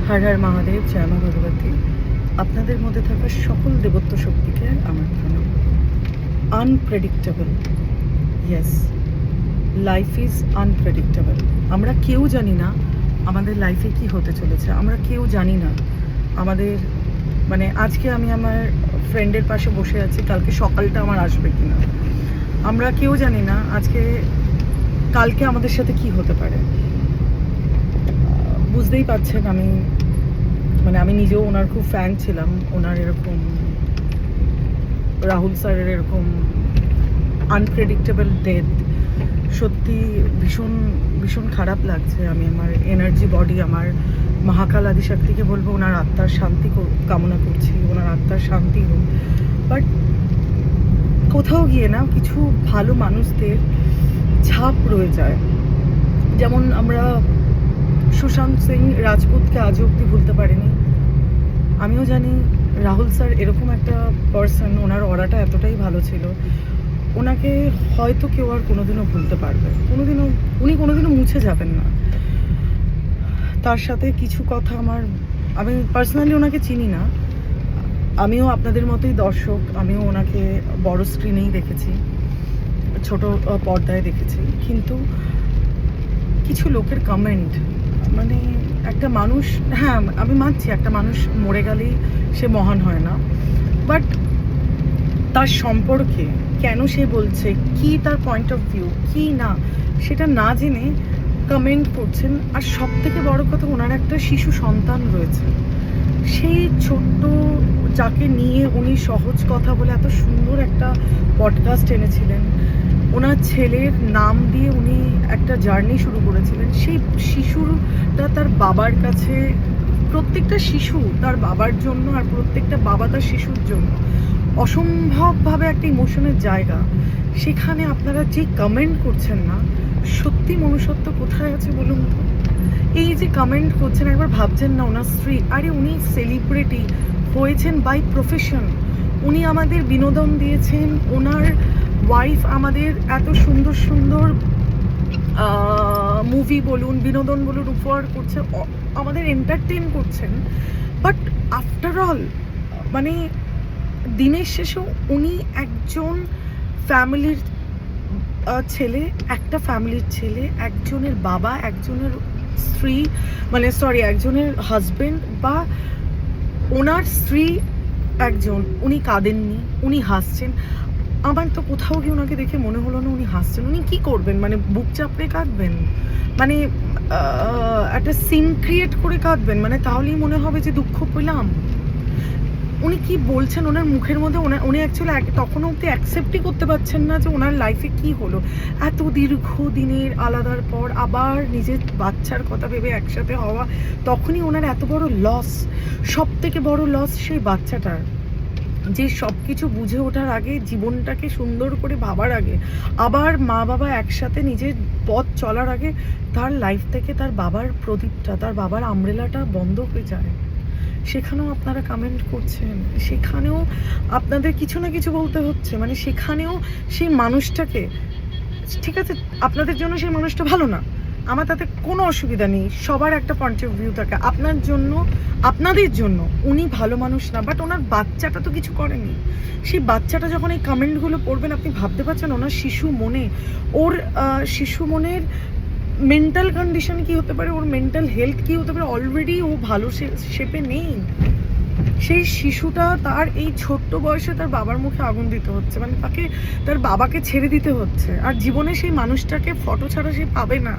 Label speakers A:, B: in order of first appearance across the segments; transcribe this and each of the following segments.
A: হর হর মহাদেব, জয় মা ভগবতী। আপনাদের মধ্যে থাকা সকল দেবত্ব শক্তিকে আমার প্রণাম। Unpredictable, yes, life is unpredictable. আমরা কেউ জানি না আমাদের লাইফে কি হতে চলেছে, আমরা কেউ জানি না আমাদের, মানে আজকে আমি আমার ফ্রেন্ডের পাশে বসে আছি, কালকে সকালটা আমার আসবে কিনা আমরা কেউ জানি না, আজকে কালকে আমাদের সাথে কি হতে পারে। বুঝতেই পারছেন আমি নিজেও ওনার খুব ফ্যান ছিলাম। ওনার এরকম রাহুল স্যারের এরকম আনপ্রেডিক্টেবল ডেথ সত্যি ভীষণ ভীষণ খারাপ লাগছে। আমি আমার এনার্জি বডি, আমার মহাকাল আদিশক্তিকে বলবো ওনার আত্মার শান্তি কামনা করছি, ওনার আত্মার শান্তি হোক। বাট কোথাও গিয়ে না কিছু ভালো মানুষদের ছাপ রয়ে যায়। যেমন আমরা সুশান্ত সিং রাজপুতকে আজও অব্দি ভুলতে পারিনি। আমিও জানি রাহুল স্যার এরকম একটা পার্সন, ওনার অরাটা এতটাই ভালো ছিল, ওনাকে হয়তো কেউ আর কোনোদিনও ভুলতে পারবে, উনি কোনোদিনও মুছে যাবেন না। তার সাথে কিছু কথা আমি পার্সোনালি ওনাকে চিনি না, আমিও আপনাদের মতোই দর্শক, আমিও ওনাকে বড় স্ক্রিনেই দেখেছি, ছোট পর্দায় দেখেছি, কিন্তু কিছু লোকের কমেন্ট, মানে একটা মানুষ, হ্যাঁ আমি মানছি একটা মানুষ মরে গেলেই সে মহান হয় না, বাট তার সম্পর্কে কেন সে বলছে, কি তার পয়েন্ট অফ ভিউ কি না, সেটা না জেনে কমেন্ট করছেন। আর সব থেকে বড় কথা, ওনার একটা শিশু সন্তান রয়েছে, সেই ছোট্ট যাকে নিয়ে উনি সহজ কথা বলে এত সুন্দর একটা পডকাস্ট এনেছিলেন, ওনার ছেলের নাম দিয়ে উনি একটা জার্নি শুরু করেছিলেন। সেই শিশুটা তার বাবার কাছে, প্রত্যেকটা শিশু তার বাবার জন্য, আর প্রত্যেকটা বাবা তার শিশুর জন্য অসম্ভবভাবে একটা ইমোশনের জায়গা। সেখানে আপনারা যে কমেন্ট করছেন না, সত্যি মনুষ্যত্ব কোথায় আছে বলুন তো? এই যে কমেন্ট করছেন, একবার ভাবছেন না ওনার স্ত্রী, আরে উনি সেলিব্রিটি হয়েছেন বাই প্রফেশন, উনি আমাদের বিনোদন দিয়েছেন, ওনার ওয়াইফ আমাদের এত সুন্দর সুন্দর মুভি বলুন, বিনোদন বলুন উপহার করছে, আমাদের এন্টারটেন করছেন। বাট আফটার অল, মানে দিনের শেষেও উনি একজন ফ্যামিলির ছেলে, একটা ফ্যামিলির ছেলে, একজনের বাবা, একজনের স্ত্রী, মানে সরি একজনের হাজবেন্ড, বা ওনার স্ত্রী একজন, উনি কাঁদেননি, উনি হাসছেন। আমার তো কোথাও গিয়ে ওনাকে দেখে মনে হলো না উনি হাসছেন। উনি কি করবেন, মানে বুক চাপড়ে কাঁদবেন, মানে একটা সিন ক্রিয়েট করে কাঁদবেন, মানে তাহলেই মনে হবে যে দুঃখ পেলাম। উনি কি বলছেন ওনার মুখের মধ্যে, উনি অ্যাকচুয়ালি তখনও অব্দি অ্যাকসেপ্টই করতে পারছেন না যে ওনার লাইফে কি হলো। এত দীর্ঘ দিনের আলাদার পর আবার নিজের বাচ্চার কথা ভেবে একসাথে হওয়া, তখনই ওনার এত বড় লস, সব থেকে বড় লস সেই বাচ্চাটার, যে সব কিছু বুঝে ওঠার আগে, জীবনটাকে সুন্দর করে ভাবার আগে, আবার মা বাবা একসাথে নিজের পথ চলার আগে তার লাইফ থেকে তার বাবার প্রদীপটা, তার বাবার আমব্রেলাটা বন্ধ হয়ে যায়। সেখানেও আপনারা কমেন্ট করছেন, সেখানেও আপনাদের কিছু না কিছু বলতে হচ্ছে, মানে সেখানেও সেই মানুষটাকে, ঠিক আছে আপনাদের জন্য সেই মানুষটা ভালো না, আমার তাতে কোনো অসুবিধা নেই, সবার একটা পয়েন্ট অফ ভিউ থাকে। আপনার জন্য, আপনাদের জন্য উনি ভালো মানুষ না, বাট ওনার বাচ্চাটা তো কিছু করেনি। সেই বাচ্চাটা যখন এই কমেন্টগুলো পড়বেন, আপনি ভাবতে পারছেন ওনার শিশু মনে, ওর শিশু মনের মেন্টাল কন্ডিশন কি হতে পারে, ওর মেন্টাল হেলথ কি হতে পারে। অলরেডি ও ভালো শেপে নেই, সেই শিশুটা তার এই ছোট্ট বয়সে তার বাবার মুখে আগুন দিতে হচ্ছে, মানে তাকে তার বাবাকে ছেড়ে দিতে হচ্ছে, আর জীবনে সেই মানুষটাকে ফটো ছাড়া সে পাবে না।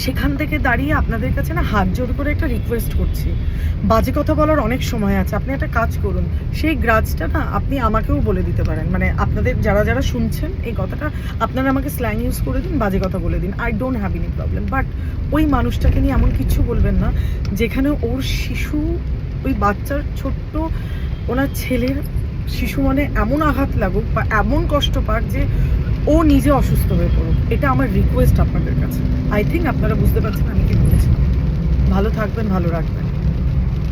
A: সেখান থেকে দাঁড়িয়ে আপনাদের কাছে না হাত জোর করে একটা রিকোয়েস্ট করছি, বাজে কথা বলার অনেক সময় আছে, আপনি একটা কাজ করুন, সেই গ্রাজটা না আপনি আমাকেও বলে দিতে পারেন, মানে আপনাদের যারা যারা শুনছেন এই কথাটা, আপনারা আমাকে স্ল্যাং ইউজ করে দিন, বাজে কথা বলে দিন, I don't have any problem, but ওই মানুষটাকে নিয়ে এমন কিছু বলবেন না যেখানে ওর শিশু, ওই বাচ্চার ছোট্ট ওনার ছেলের শিশু মনে এমন আঘাত লাগুক বা এমন কষ্ট পাক যে ও নিজে অসুস্থ হয়ে পড়ুক। এটা আমার রিকোয়েস্ট আপনাদের কাছে। আই থিঙ্ক আপনারা বুঝতে পারছেন আমি কি বলছি। ভালো থাকবেন, ভালো রাখবেন।